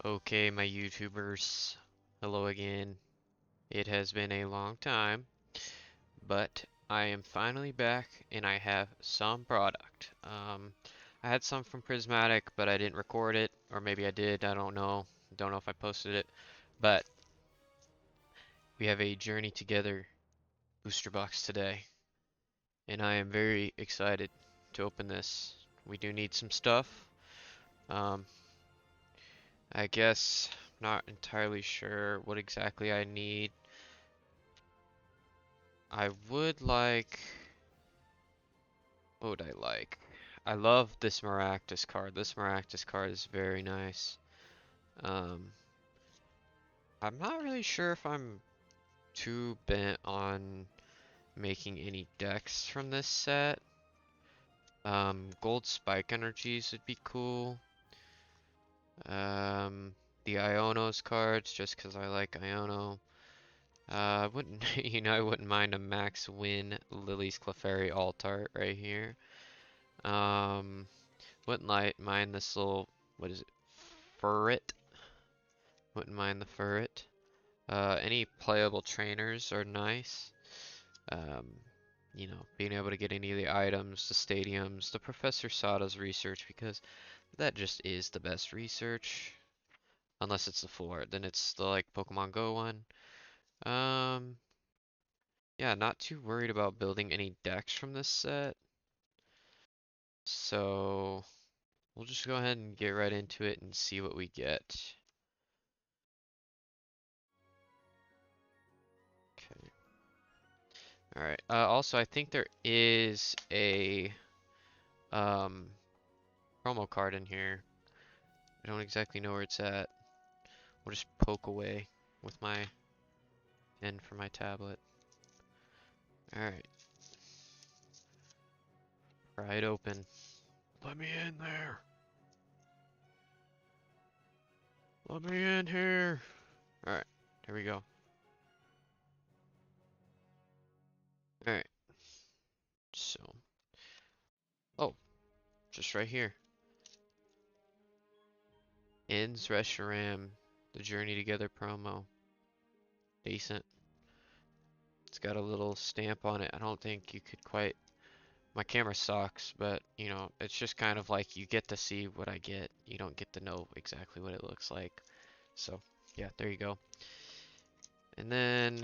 Okay, my YouTubers, hello again. It has been a long time, but I am finally back and I have some product. I had some from Prismatic, but I didn't record it, or maybe I did, I don't know. Don't know if I posted it, but we have a Journey Together booster box today, and I am very excited to open this. We do need some stuff. Um, I guess not entirely sure what exactly I need. I would like. What would I like? I love this Maractus card. This Maractus card is very nice. Um, I'm not really sure if I'm too bent on making any decks from this set. Gold Spike Energies would be cool. The Iono's cards, just because I like Iono. I wouldn't, I wouldn't mind a Max Win Lily's Clefairy Altart right here. Um, wouldn't mind this little, what is it, Furret? Wouldn't mind the Furret. Any playable trainers are nice. Um, being able to get any of the items, the stadiums, the Professor Sada's research, because that just is the best research. Unless it's the full art, then it's the like Pokemon Go one. Um, yeah, not too worried about building any decks from this set. So we'll just go ahead and get right into it and see what we get. Okay. All right. Also, I think there is a um, promo card in here. I don't exactly know where it's at. We'll just poke away with my pen for my tablet. All right. Pry it open. Let me in there. Let me in here. All right. Here we go. All right. So, oh, just right here. Ends Reshiram, the Journey Together promo. Decent. It's got a little stamp on it. I don't think you could quite. My camera sucks, but it's just kind of like you get to see what I get. You don't get to know exactly what it looks like. So, yeah, there you go. And then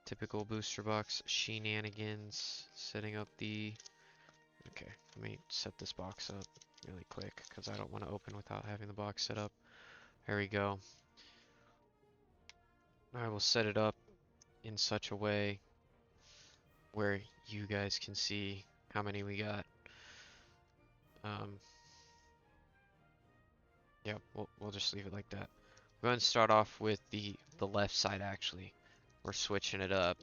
typical booster box shenanigans. Setting up the. Okay, let me set this box up really quick because I don't want to open without having the box set up. There we go. I will set it up in such a way where you guys can see how many we got. Um, yeah, we'll just leave it like that. We're going to start off with the left side actually. We're switching it up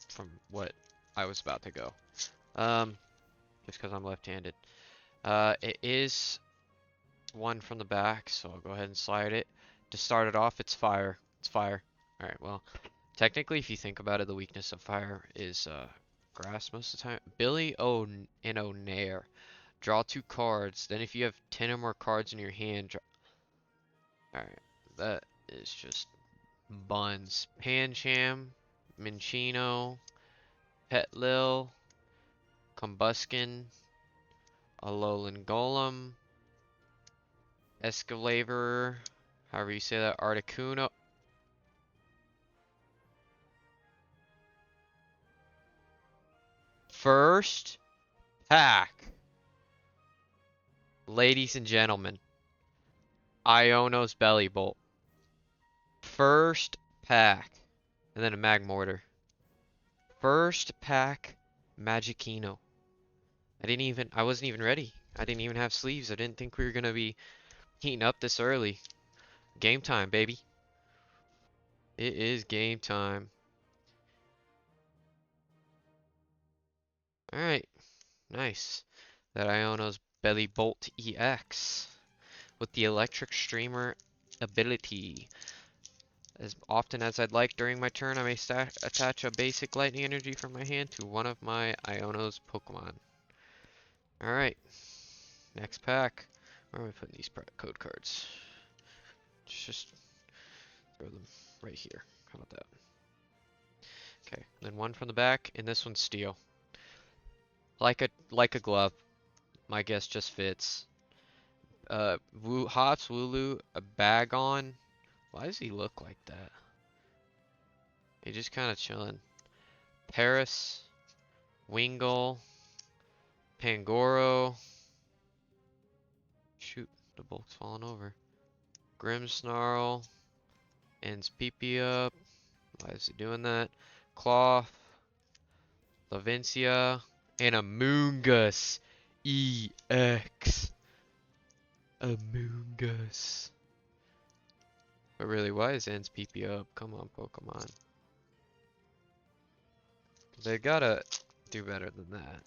from what I was about to go. Just because I'm left-handed. It is one from the back, so I'll go ahead and slide it. To start it off, it's fire. It's fire. Alright, well, technically, if you think about it, the weakness of fire is grass most of the time. Billy and O'Nair. Draw 2 cards. Then if you have 10 or more cards in your hand, alright, that is just buns. Pancham, Minchino, Petlil, Combuskin, Alolan Golem, Escalator, however you say that, Articuno. First pack, ladies and gentlemen, Iono's Belly Bolt. First pack, and then a Magmortar. First pack, Magikino. I wasn't even ready. I didn't even have sleeves. I didn't think we were gonna be heating up this early. Game time, baby. It is game time. Alright, nice. That Iono's Belly Bolt EX with the Electric Streamer ability. As often as I'd like during my turn, I may attach a basic lightning energy from my hand to one of my Iono's Pokemon. Alright, next pack. Where am I putting these code cards? Just throw them right here. How about that? Okay, then one from the back, and this one's steel. Like a glove. My guess just fits. Hops, Wooloo, a bag on. Why does he look like that? He's just kind of chilling. Paris, Wingle, Pangoro. Shoot, the bulk's falling over. Grimmsnarl, ends peepee up. Why is he doing that? Cloth, Lavencia, and a Moongus EX. A Moongus. But really, why is ends peepee up? Come on, Pokemon. They gotta do better than that.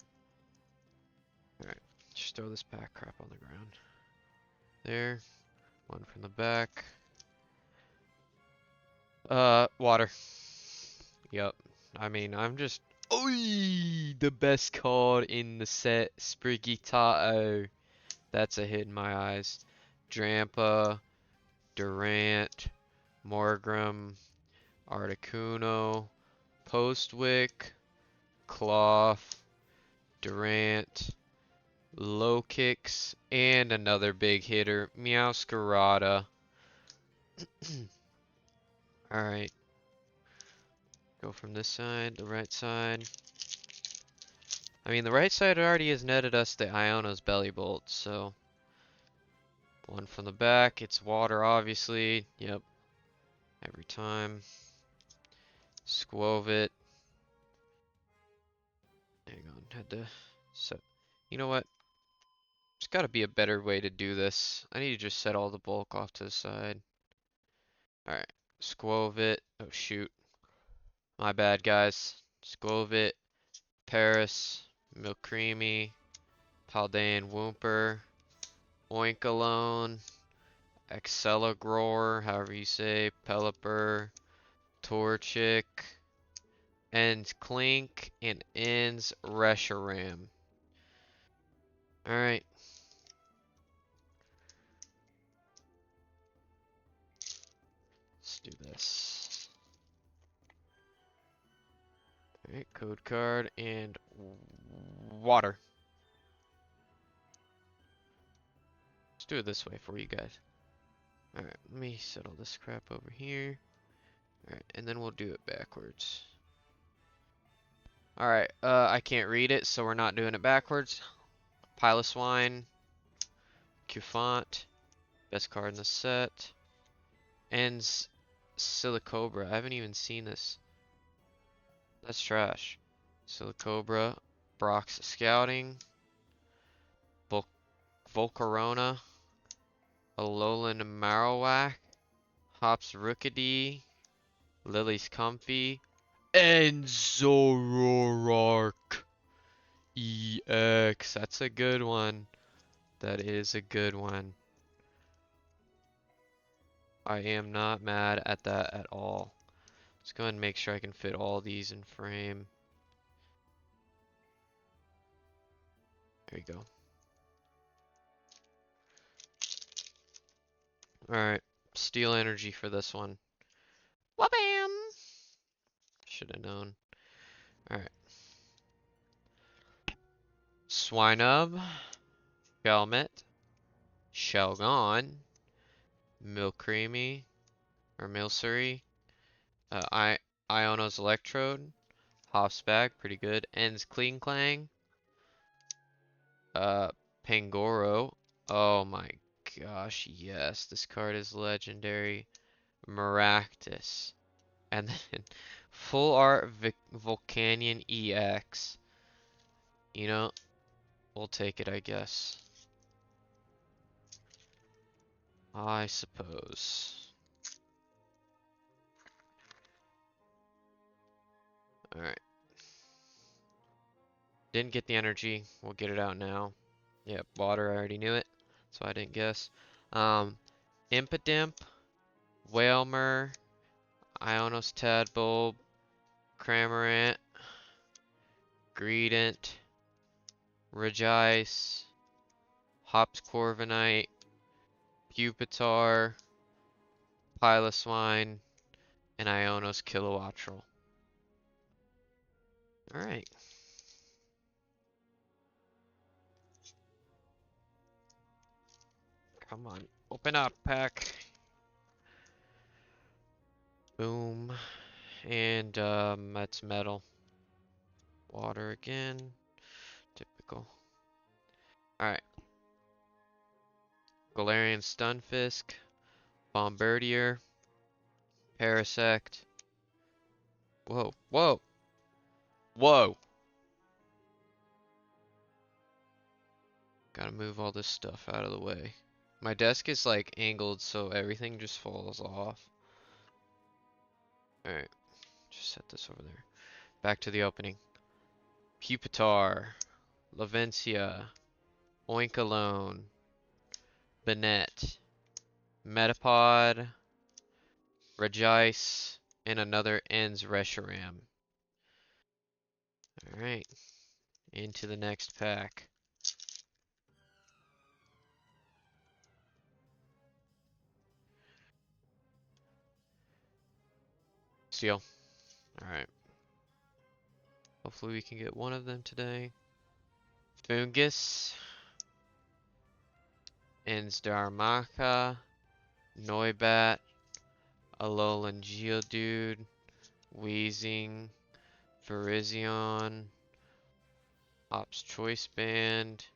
Alright, just throw this pack crap on the ground. There. One from the back. Water. Yep. I mean, I'm just... Oy! The best card in the set, Sprigitao. That's a hit in my eyes. Drampa, Durant, Morgrem, Articuno, Postwick, Cloth, Durant, Low Kicks, and another big hitter, Meowscarada. Alright. Go from this side, the right side. I mean, the right side already has netted us the Iono's Belly Bolt, so... One from the back, it's water, obviously. Yep. Every time. Squovit. Hang on, had to set... You know what? There's gotta be a better way to do this. I need to just set all the bulk off to the side. Alright. Squovit. Oh, shoot. My bad, guys. Squovit. Paris. Milk Creamy. Paldean Wooper. Oinkalone. Exceligroar, however you say. Pelipper. Torchic. Ends Clink. And ends Reshiram. Alright. Let's do this. Alright, code card and water. Let's do it this way for you guys. Alright, let me set all this crap over here. Alright, and then we'll do it backwards. Alright, I can't read it, so we're not doing it backwards. Piloswine. Cufant. Best card in the set. Ends Silicobra. I haven't even seen this. That's trash. Silicobra. Brock's Scouting. Volcarona. Alolan Marowak. Hops Rookidee. Lily's Comfy. And Zoroark EX. That's a good one. That is a good one. I am not mad at that at all. Let's go ahead and make sure I can fit all these in frame. There you go. Alright. Steel energy for this one. Wabam! Should have known. Alright. Swinub. Shelmet. Shelgon. Milcreamy. Or Milcery. Iono's Electrode. Hoffsbag, pretty good. Ends Clean Clang. Pangoro. Oh my gosh, yes. This card is legendary. Maractus. And then Full Art Volcanion EX. You know, we'll take it, I guess. I suppose. Alright. Didn't get the energy. We'll get it out now. Yep, water, I already knew it. So I didn't guess. Impidimp. Whalmer. Ionos Tadbulb. Cramorant. Greedent. Regice. Hops Corviknight. Pupitar, Piloswine, and Ionos Kilowattrel. Alright. Come on. Open up, pack. Boom. And, that's metal. Water again. Typical. Alright. Galarian Stunfisk. Bombardier. Parasect. Whoa. Whoa. Whoa. Gotta move all this stuff out of the way. My desk is like angled so everything just falls off. Alright. Just set this over there. Back to the opening. Pupitar. Lavencia. Oinkologne. Banette. Metapod. Regice. And another Ens Reshiram. Alright. Into the next pack. Steel. Alright. Hopefully we can get one of them today. Fungus. Ens Darmaka. Noibat. Alolan Geodude. Weezing. Virizion. Ops Choice Band.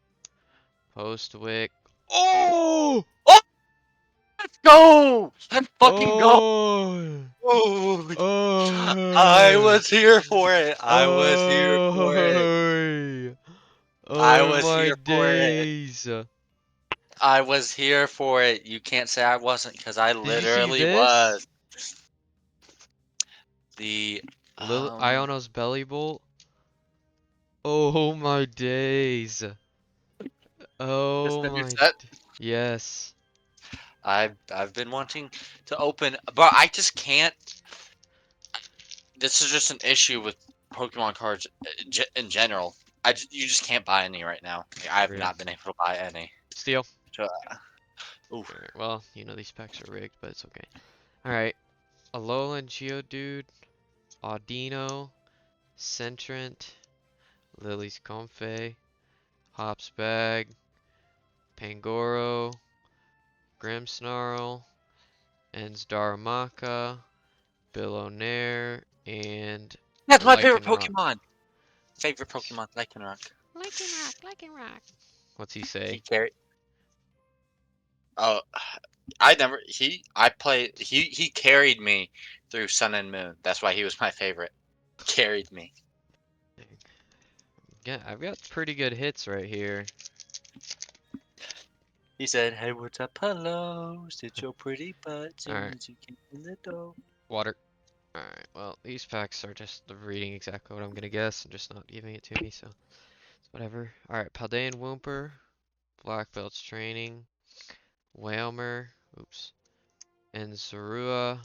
Postwick. Oh! Oh, let's go! Let's fucking go! Oh! Oh, I Oh! was here for it. I was here for it. Oh! I Oh was my here for it. days! Did I was here for it. You can't say I wasn't because I you see literally this? was. The Lil Iono's Belly Bolt? Oh my days! this Oh the new my. set. Yes. I've been wanting to open, but I just can't. This is just an issue with Pokemon cards in general. You just can't buy any right now. Like, I have Real. not been able to buy any. Steel. So, oof. Alright, well, you know these packs are rigged, but it's okay. Alright. Alolan Geodude. Audino. Centrant. Lily's Comfey. Hops Bag. Pangoro. Grimmsnarl. Ens Darumaka. Billionaire. And That's my favorite Lycanroc. Pokemon. Favorite Pokemon, Lycanroc. Lycanroc, Lycanroc. What's he He say? carried. Oh, I never. I played. He carried me through Sun and Moon. That's why he was my favorite. Carried me. Yeah, I've got pretty good hits right here. He said, "Hey, what's up, hello? Sit your pretty butt soon Alright, as you get in the door." water. Alright, well, these packs are just reading exactly what I'm gonna guess and just not giving it to me, so it's whatever. Alright, Paldean Wooper, Black Belt's Training, Whalmer, oops, and Zorua,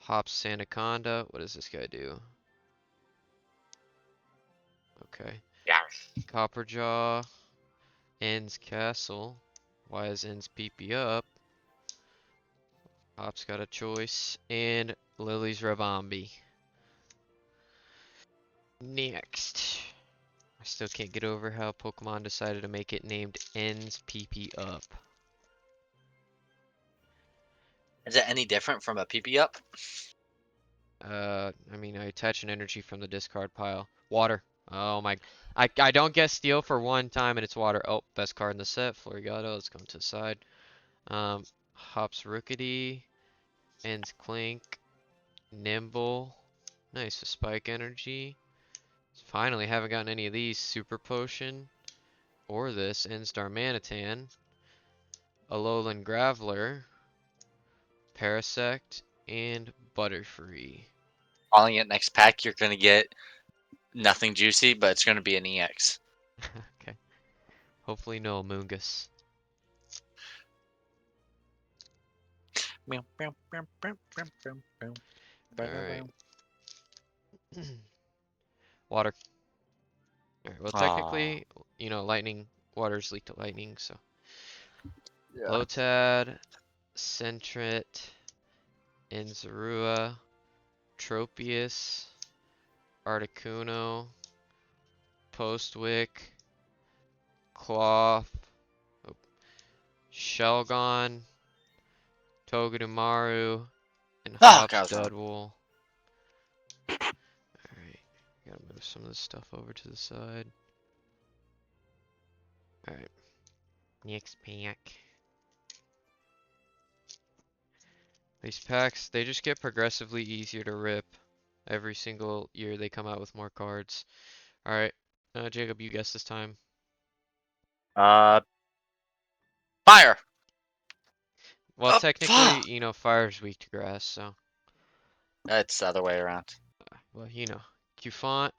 Hops Sandaconda. What does this guy do? Okay. Yes. Copperjaw, Ends Castle. Why is Ends PP up? Hops got a choice, and Lily's Rabambi. Next. I still can't get over how Pokemon decided to make it named Ends PP Up. Is it any different from a PP up? I mean, I attach an energy from the discard pile. Water. Oh my. I don't get steel for one time and it's water. Oh, best card in the set. Florigato. Let's come to the side. Hops Rookity. Ends Clink. Nimble. Nice. A Spike Energy. Finally, haven't gotten any of these. Super Potion. Or this. Ends Darmanitan. Alolan Graveler. Parasect. And Butterfree. Calling it next pack, you're gonna get nothing juicy, but it's gonna be an EX. Okay. Hopefully no Amoonguss. Alright. Water. Alright, well Ah, technically, you know, lightning, water's leak to lightning, so. Yeah. Lotad, Centret, Enzarua, Tropius, Articuno, Postwick, Cloth, oh, Shelgon, Togedemaru, and Oh, Hobbs God, was wrong. Dudwool. Alright, gotta move some of this stuff over to the side. Alright, next pack. These packs, they just get progressively easier to rip. Every single year they come out with more cards. Alright, Jacob, you guess this time. Uh, fire. Well, technically, Fuck. fire's weak to grass, so. That's the other way around. Well, Cufant,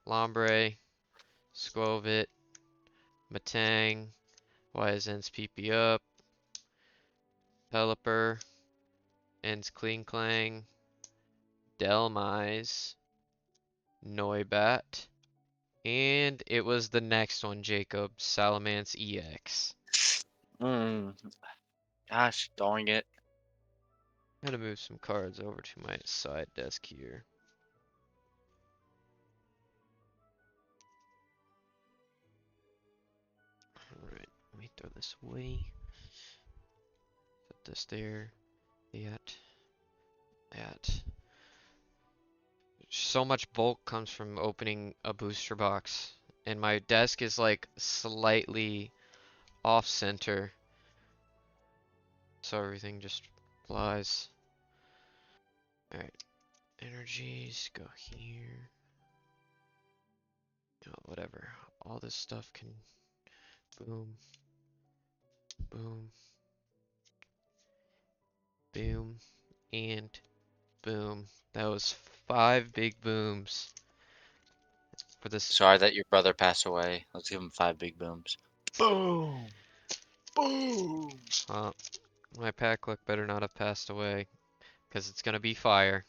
Lombre, Squovit, Matang, Why is Ends PP up, Pelipper, Ends Kling Klang, Delmise, Noibat, and it was the next one, Jacob, Salamence EX. Mm. Gosh, darn it. I'm gonna move some cards over to my side desk here. Alright, let me throw this away. Put this there. That. So much bulk comes from opening a booster box. And my desk is like slightly off center. So everything just flies. Alright, energies go here. Oh, whatever. All this stuff can boom, boom, boom, and boom. That was 5 big booms for this. Sorry that your brother passed away. Let's give him 5 big booms. Boom. Boom. My pack luck better not have passed away, because it's gonna be fire.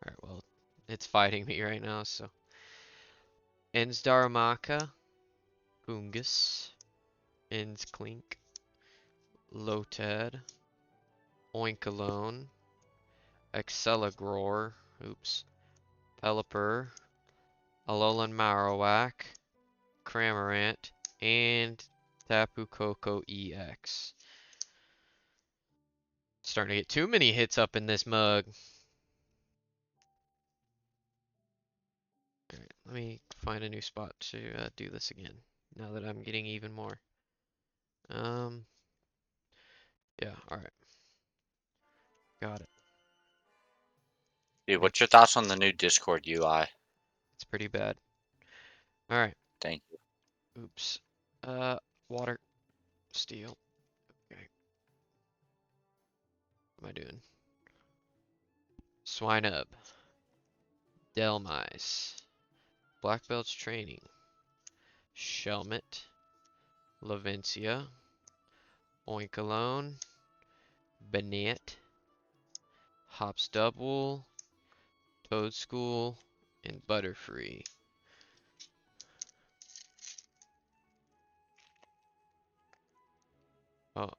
Alright, well, it's fighting me right now, so. Ensdaramaka, Boongus, Ensclink, Lotad, Oinkalone, Exceligroar, oops, Pelipper, Alolan Marowak, Cramorant, and Tapu Koko EX. Starting to get too many hits up in this mug. Alright, let me find a new spot to do this again, now that I'm getting even more. Yeah, alright. Got it. Dude, Make what's your thoughts on the new Discord UI? It's pretty bad. Alright, Thank you. oops. Water, steel. Okay, what am I doing? Swinub, Delmise, Black Belt's Training, Shelmet, Lavencia, Oinkalone, Banette, Hops Double, Toadschool, and Butterfree. Oh,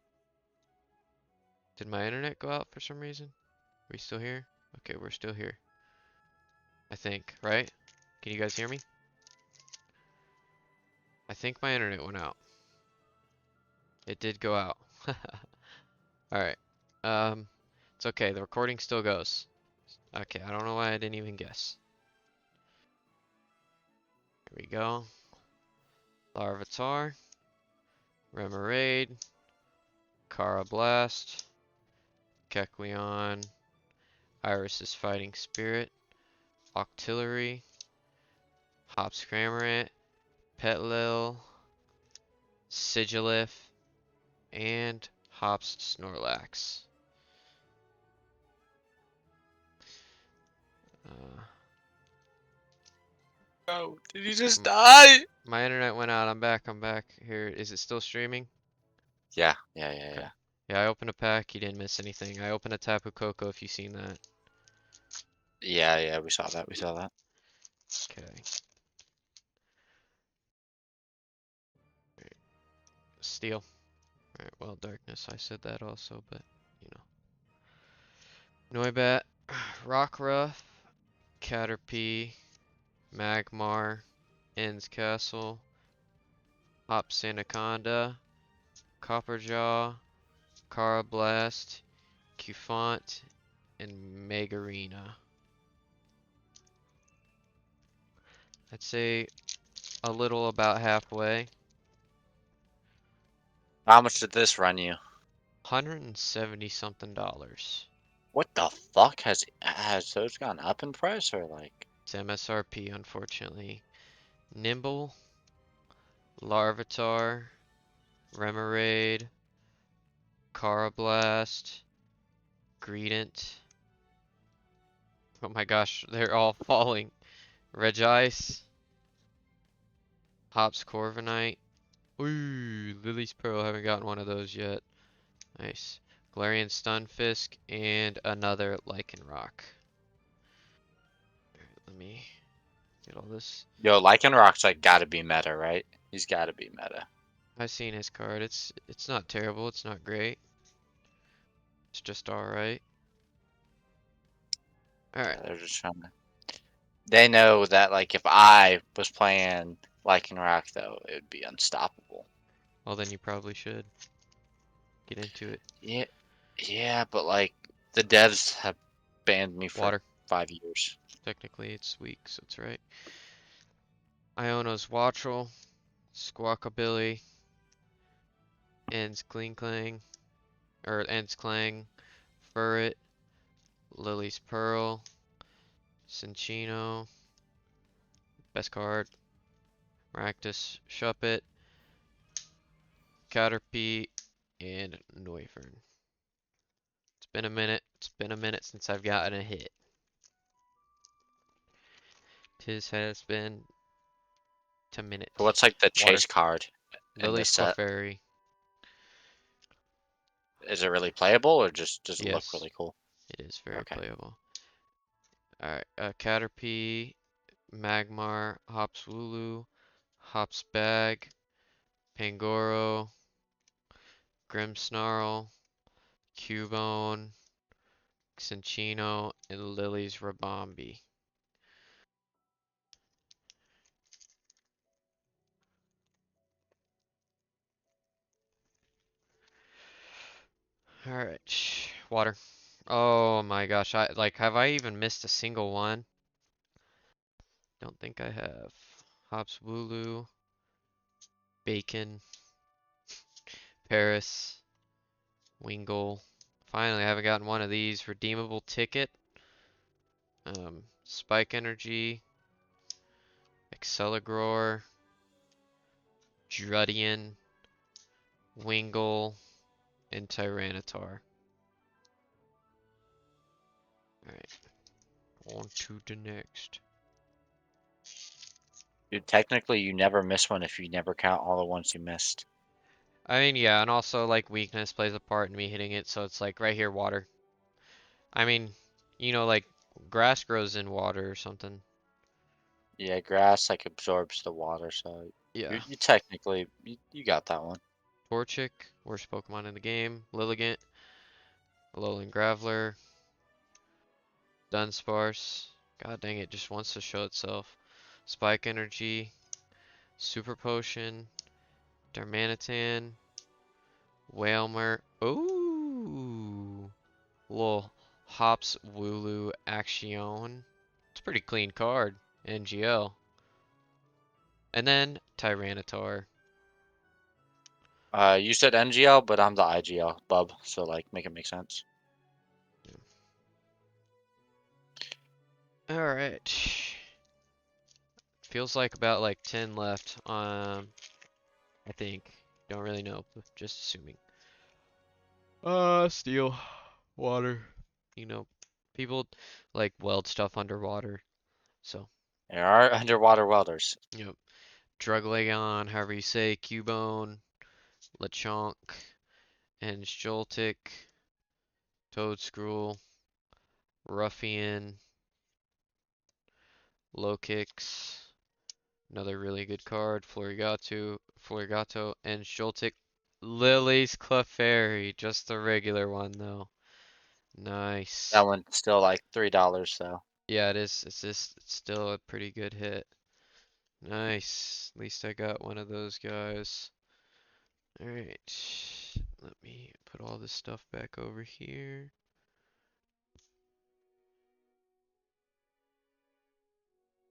did my internet go out for some reason? Are we still here? Okay, we're still here. I think, right? Can you guys hear me? I think my internet went out. It did go out. Alright. It's okay, the recording still goes. Okay, I don't know why I didn't even guess. Here we go. Larvitar, Remoraid, Carablast, Kecleon, Iris's Fighting Spirit, Octillery, Hops Cramorant, Petlil, Sigilif, and Hops Snorlax. Uh, Oh, did he just m- die? my internet went out. I'm back. I'm back. Here, is it still streaming? Yeah. Okay. Yeah, I opened a pack. You didn't miss anything. I opened a Tapu Koko if you've seen that. Yeah, we saw that. We saw that. Okay. Steel. Alright, well, darkness, I said that also, but, you know. Noibat, Rockruff, Caterpie, Magmar, Ends Castle, Hops Anaconda, Copperjaw, Carablast, Cufant, and Megarina. I'd say a little about halfway. How much did this run you? 170 something dollars. What the fuck has those gone up in price or like? It's MSRP, unfortunately. Nimble, Larvitar, Remoraid, Carablast, Greedent. Oh my gosh, they're all falling. Regice, Hops Corviknight. Ooh, Lily's Pearl, haven't gotten one of those yet. Nice. Galarian Stunfisk, and another Lycanroc. Let me get all this. Yo, Lycanroc's like gotta be meta, right? He's gotta be meta. I've seen his card. It's not terrible. It's not great. It's just alright. Alright. Yeah, they're just trying to. They know that like if I was playing Lycanroc though, it would be unstoppable. Well, then you probably should get into it. Yeah, yeah, but like the devs have banned me for Water. 5 years. Technically, it's weak, so it's right. Iono's Wattrel, Squawkabilly, Ends Klinklang, or Ends Clang, Furret, Lily's Pearl, Cinccino, best card, Maractus, Shuppet, Caterpie, and Noivern. It's been a minute. It's been a minute since I've gotten a hit. Tis has been a So minute. what's like the Water. chase card in this Lily's set? Clefairy. Is it really playable or just does it look Yes, really cool? it is very Okay. playable. Alright, Caterpie, Magmar, Hops Wooloo, Hops Bag, Pangoro, Grimmsnarl, Cubone, Cinccino, and Lily's Rabombi. Alright, water. Oh my gosh, have I even missed a single one? Don't think I have. Hops Wooloo, Bacon, Paris, Wingle. Finally, I haven't gotten one of these. Redeemable ticket. Spike Energy, Exceligroar, Drudian, Wingle, and Tyranitar. Alright, on to the next. Dude, technically you never miss one if you never count all the ones you missed. I mean, yeah, and also, like, weakness plays a part in me hitting it, so it's like, right here, water. I mean, like, grass grows in water or something. Yeah, grass like absorbs the water, so Yeah. you technically you got that one. Torchic, worst Pokemon in the game. Lilligant, Alolan Graveler, Dunsparce. God dang it, just wants to show itself. Spike Energy, Super Potion, Darmanitan, Wailmer. Ooh, little Hops Wooloo Action. It's a pretty clean card. NGL. And then Tyranitar. You said NGL, but I'm the IGL bub, so like make it make sense. Alright. Feels like about like 10 left. I think. Don't really know, but just assuming. Steel, water. You know, people like weld stuff underwater. So, There are underwater welders. you know, Druglagon, however you say, Cubone, Lechonk, and Joltik, Toadscruel, Ruffian, Lokix, another really good card, Florigato, and Joltik. Lily's Clefairy, just the regular one though. That Nice. one's still like $3 though. Yeah, it is. It's still a pretty good hit. Nice. At least I got one of those guys. Alright. Let me put all this stuff back over here.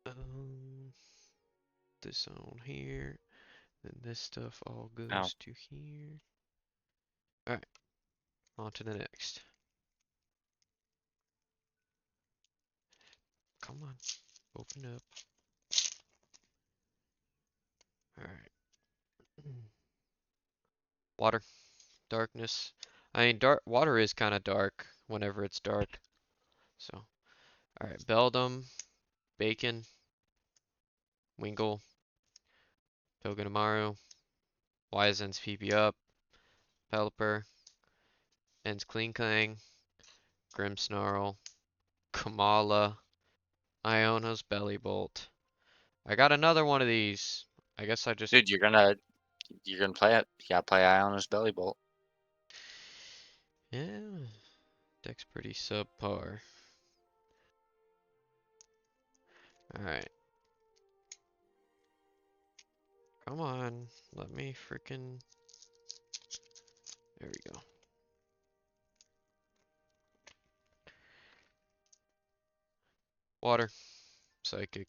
Um, this on here. Then this stuff all Oh, goes to here. Alright, on to the next. Come on, open up. Alright. Water, darkness. I mean, water is kind of dark whenever it's dark. So, alright, Beldum, Bacon, Wingle, Togedemaru, Wizen's PP up, Pelipper, Ends Clean Clang, Grimmsnarl, Kamala, Iono's Belly Bolt. I got another one of these. I guess I just, dude, you're gonna play it. You gotta play Iona's Belly Bolt. yeah, deck's pretty subpar. Alright, come on. Let me freaking. There we go. Water, Psychic.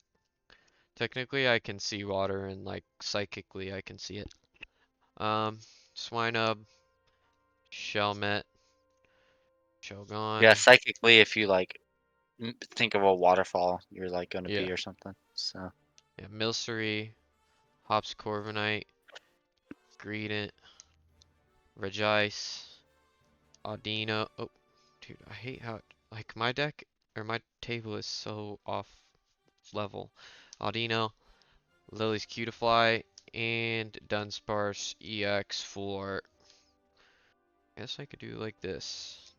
Technically, I can see water, and like psychically, I can see it. Swinub, Shelmet, Yeah, Shogun. psychically, if you like think of a waterfall, you're like gonna Yeah, be or something. So yeah. Milcery, Hops Corviknight, Greedent, Regice, Audino. Oh, dude, I hate how like my deck or my table is so off level. Audino, Lily's Cutiefly, and Dunsparce EX Full Art. Guess I could do like this.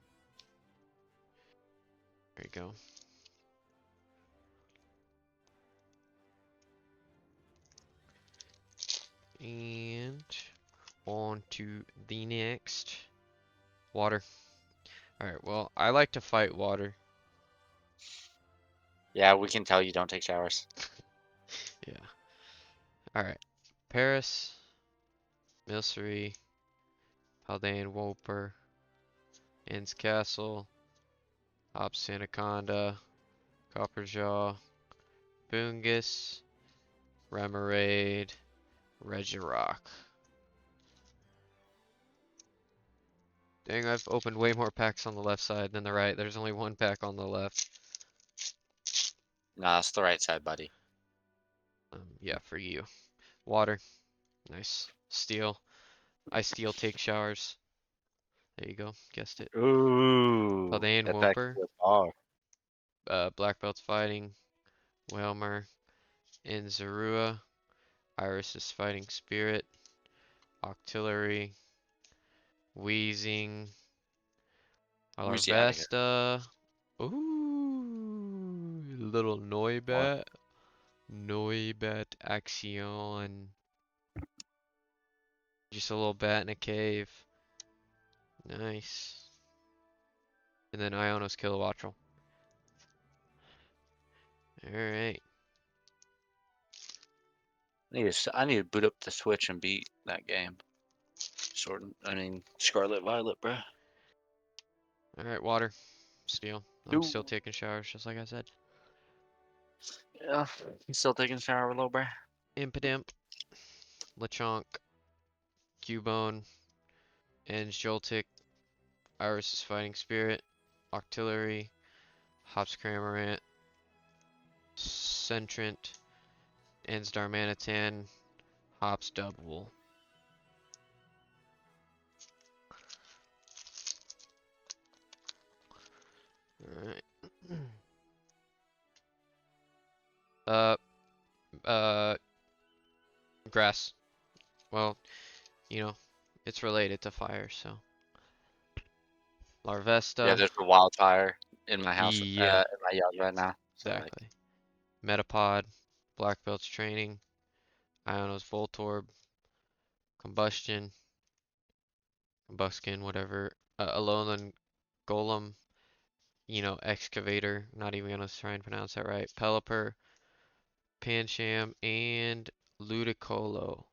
There you go. And on to the next. Water. Alright, well, I like to fight water. yeah, we can tell you don't take showers. Yeah. Alright. Paris, Milcery, Haldane Woper, Ends Castle, Hops Anaconda, Copperjaw, Boongus, Remoraid, Regirock. Dang, I've opened way more packs on the left side than the right. There's only one pack on the left. Nah, it's the right side, buddy. Yeah, for you. Water. Nice. Steel. I steal take showers. There you go. Guessed it. Ooh, Haldane that's Woper. actually a bar. Black Belt's fighting. Whalmer. Inzarua. Iris is fighting Spirit. Octillery. Wheezing. Let me see out of here. Alarvesta. Ooh. Little What? Noibat. Noibat Axion. Just a little bat in a cave. Nice. And then Iono's Kilowattrel. Alright. I need to boot up the Switch and beat that game. Scarlet Violet, bruh. Alright, water. Steel. I'm Ooh, still taking showers, just like I said. yeah. You still taking a shower, little bruh? Impidimp. Lechonk. Cubone. And Joltik. Iris is fighting Spirit. Octillery. Hops Cramorant. Centrant. Ends Darmanitan. Hops Double. Alright. uh, uh, grass. Well, you know, it's related to fire, so. Yeah, Larvesta. there's a wildfire in my house, Yeah, in my yard right now. So like, exactly. Metapod. Black Belt's training. Iono's Voltorb. Combustion. buckskin, whatever. Alolan Golem, excavator. Not even gonna try and pronounce that right. Pelipper, Pancham, and Ludicolo.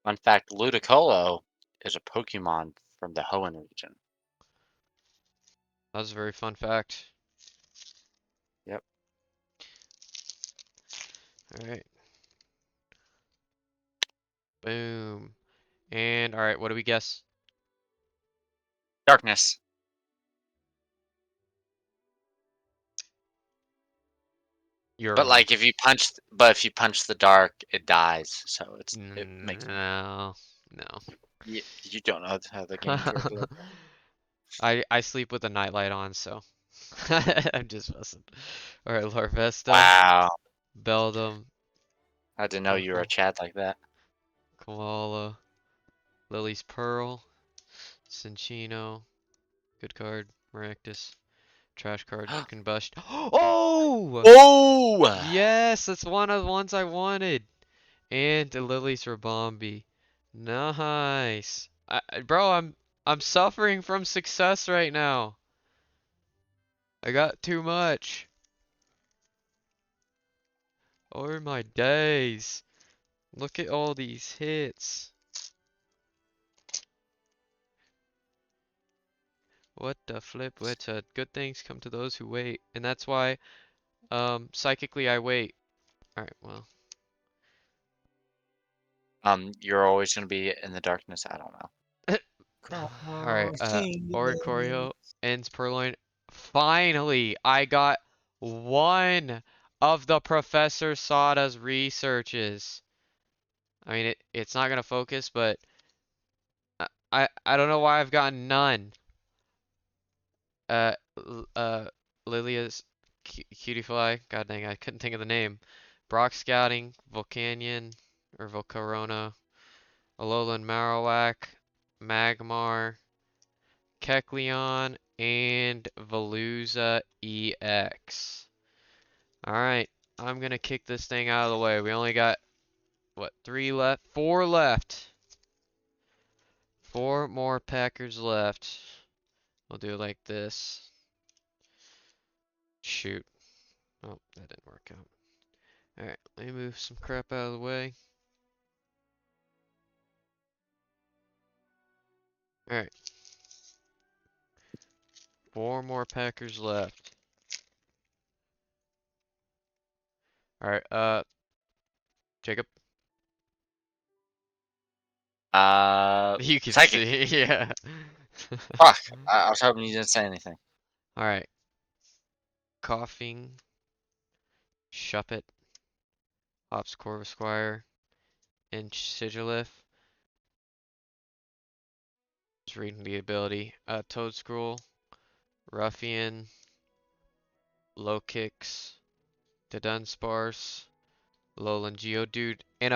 Fun fact, Ludicolo is a Pokemon from the Hoenn region. That was a very fun fact. Yep. Alright. Boom. And alright, what do we guess? Darkness. You're But wrong. like if you punch the dark, it dies. So it makes sense. No. No. You don't know how the games work like that. I sleep with the nightlight on, so I'm just messing. Alright, Larvesta, Wow. Beldum, I didn't know you were a Puffle, Chad like that. Koala, Lily's Pearl, Cinccino, good card, Maractus, trash card, Combustion. Oh! Oh! Yes, that's one of the ones I wanted. And Lily's Rabombi. Nice. Bro, I'm suffering from success right now. I got too much. Oh my days. Look at all these hits. What the flip? What good things come to those who wait. And that's why psychically I wait. Alright, well. You're always gonna be in the darkness. I don't know. Alright, Crossing Oricorio ends Purloin. Finally, I got one of the Professor Sada's researches. I mean, it's not gonna focus, but I don't know why I've gotten none. Uh, Lilia's Cutie Fly. God dang, I couldn't think of the name. Brock Scouting, Volcanion, or Volcarona, Alolan Marowak, Magmar, Kecleon, and Veluza EX. Alright, I'm gonna kick this thing out of the way. We only got, what, 3 left? 4 left. 4 more Packers left. We'll do it like this. Shoot. Oh, that didn't work out. Alright, let me move some crap out of the way. Alright, 4 more Packers left. Alright, Jacob. You can Psychic. see, yeah. Fuck. I was hoping you didn't say anything. Alright, Coughing, Shuppet, Hops Corvusquire, and Sigilif. Just reading the ability. Toadscroll, Ruffian, Low Kicks, the Dunsparce, Alolan Geodude, and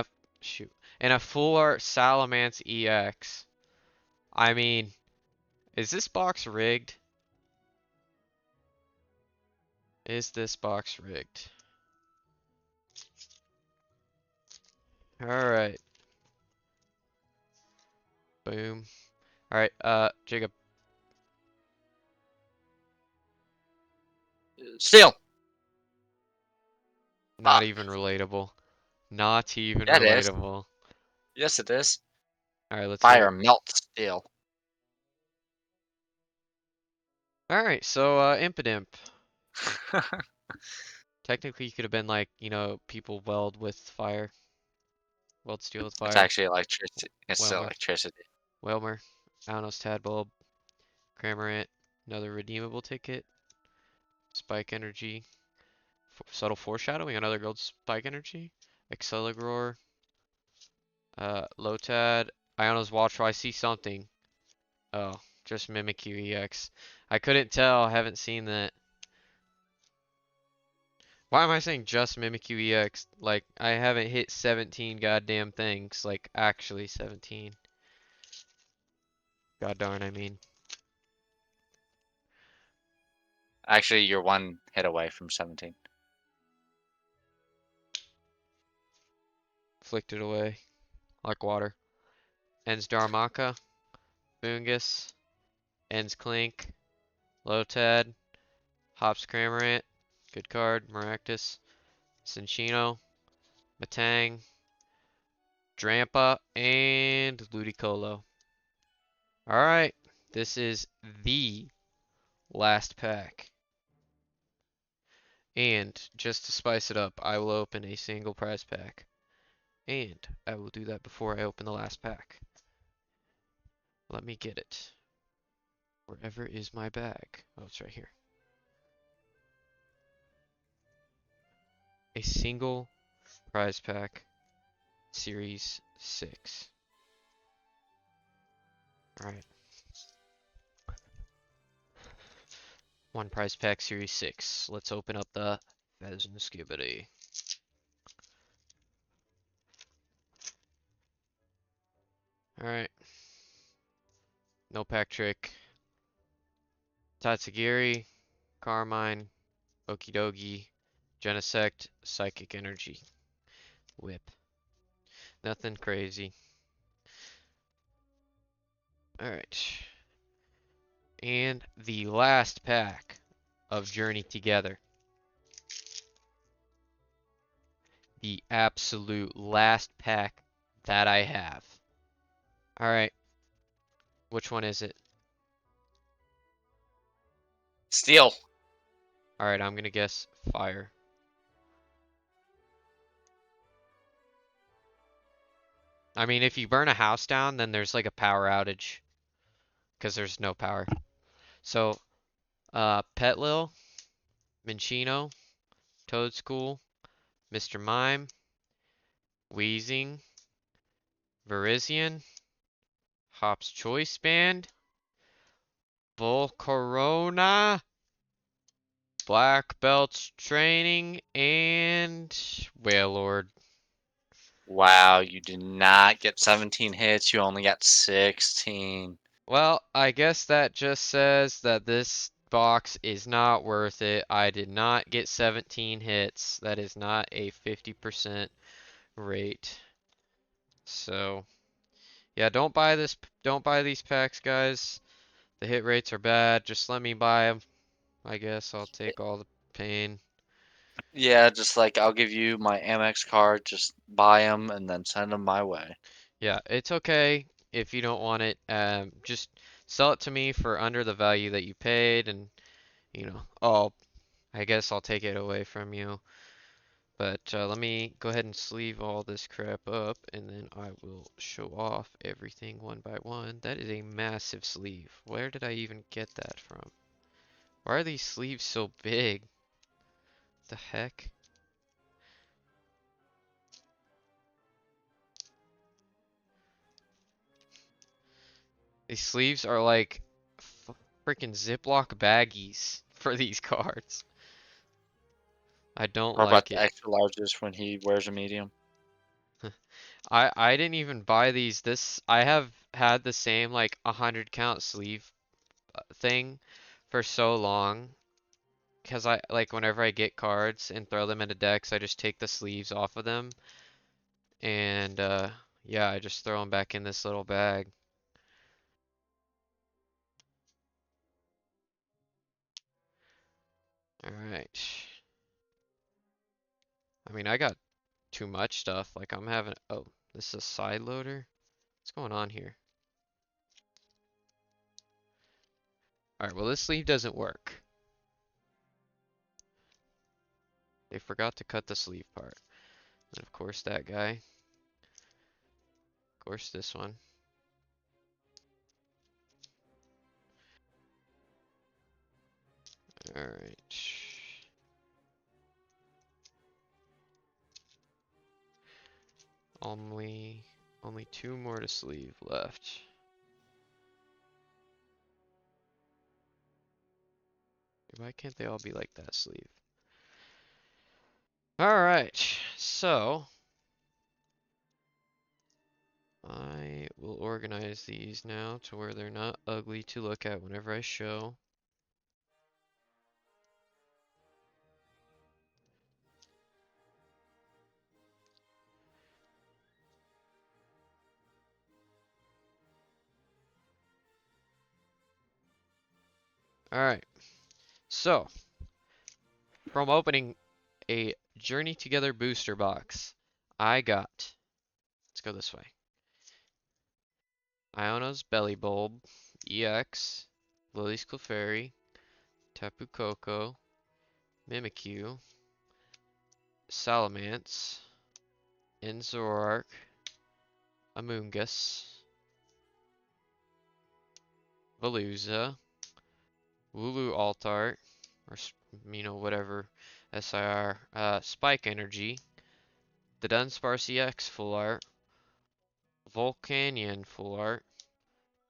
a full art Salamence EX. I mean, is this box rigged? Is this box rigged? Alright. Boom. Alright, Jacob. Still. Not Fuck. even relatable. Not even That is. relatable. Yes, it is. Alright, let's Fire go. melts steel. Alright, so, Impidimp. Technically, you could have been like, people weld with fire. Weld steel with It's fire. actually electricity. It's Whalmer. electricity. Whalmer. Ionos Tadbulb. Cramorant. Another redeemable ticket. Spike Energy. Subtle Foreshadowing. Another gold Spike Energy. Acceligor. Lotad. Ionos Watchful. I see something. Oh, just Mimikyu EX. I couldn't tell. I haven't seen that. Why am I saying just Mimikyu EX? Like, I haven't hit 17 goddamn things. Like, actually 17. God darn, I mean. Actually, you're one hit away from 17. Flicked it away. Like water. Ends Darumaka. Bungus, Ends Clink, Lotad, Hops Cramorant, good card, Maractus, Cinccino, Matang, Drampa, and Ludicolo. Alright, this is the last pack. And just to spice it up, I will open a single prize pack. And I will do that before I open the last pack. Let me get it. Wherever is my bag? Oh, it's right here. A single prize pack, Series 6. Alright. One prize pack, Series 6. Let's open up the Pheasant Skibbity. Alright. No pack trick. Tatsugiri, Carmine, Okidogi, Genesect, Psychic Energy, Whip. Nothing crazy. Alright. And the last pack of Journey Together. The absolute last pack that I have. Alright. Which one is it? Steel. Alright, I'm gonna guess fire. I mean, if you burn a house down, then there's like a power outage. Because there's no power. So, Petlil, Minccino, Toadschool, Mr. Mime, Wheezing, Verizion, Hop's Choice Band, Volcarona, Black Belts Training, and Wailord. Wow, you did not get 17 hits. You only got 16. Well, I guess that just says that this box is not worth it. I did not get 17 hits. That is not a 50% rate. So, yeah, don't buy this. Don't buy these packs, guys. The hit rates are bad. Just let me buy them. I guess I'll take all the pain. Yeah, just like I'll give you my Amex card, just buy them and then send them my way. Yeah, it's okay if you don't want it. Just sell it to me for under the value that you paid, and I guess I'll take it away from you. But let me go ahead and sleeve all this crap up, and then I will show off everything one by one. That is a massive sleeve. Where did I even get that from? Why are these sleeves so big? The heck? These sleeves are like freaking Ziploc baggies for these cards. I don't Or about like the it. extra largest when he wears a medium. I didn't even buy these. I have had the same like 100 count sleeve thing for so long because I like whenever I get cards and throw them into decks, I just take the sleeves off of them and yeah, I just throw them back in this little bag. All right. I mean, I got too much stuff. Like I'm having, oh, this is a side loader. What's going on here? All right, well this sleeve doesn't work. They forgot to cut the sleeve part. And of course that guy. Of course this one. All right. Only two more to sleeve left. Why can't they all be like that sleeve? Alright, so I will organize these now to where they're not ugly to look at whenever I show. Alright, so from opening a Journey Together booster box, I got, let's go this way, Iono's Belly Bulb, EX, Lily's Clefairy, Tapu Koko, Mimikyu, Salamence, Enzorark, Amoonguss, Veluza, Wooloo Altart, or whatever SIR, Spike Energy, the Dunsparce EX Full Art, Volcanion Full Art,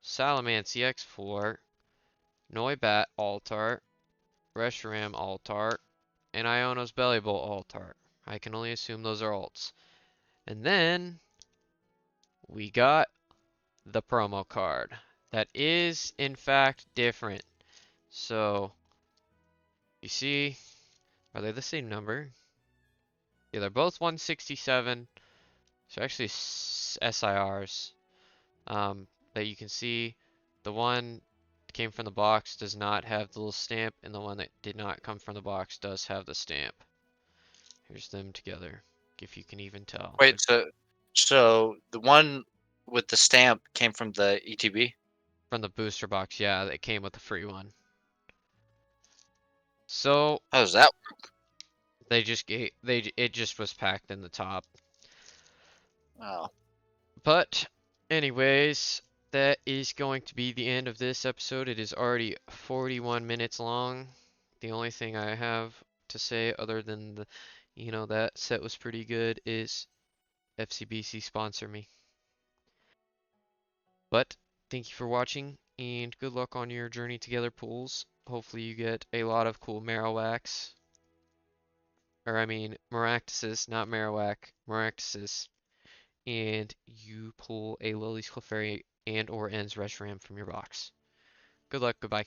Salamence EX Full Art, Noibat Altart, Reshiram Altart, and Iono's Bellibolt Altart. I can only assume those are alts. And then we got the promo card. That is, in fact, different. So, you see, are they the same number? Yeah, they're both 167. So actually SIRs. That you can see the one that came from the box does not have the little stamp, and the one that did not come from the box does have the stamp. Here's them together, if you can even tell. Wait, so the one with the stamp came from the ETB? From the booster box, yeah, it came with the free one. So How does that? it just was packed in the top. Oh, But anyways, that is going to be the end of this episode. It is already 41 minutes long. The only thing I have to say other than that set was pretty good is FCBC sponsor me. But thank you for watching and good luck on your Journey Together pulls. Hopefully you get a lot of cool Marowaks. Or I mean Maractuses, not Marowak, Maractuses. And you pull a Lily's Clefairy and or Ends Reshiram from your box. Good luck, goodbye.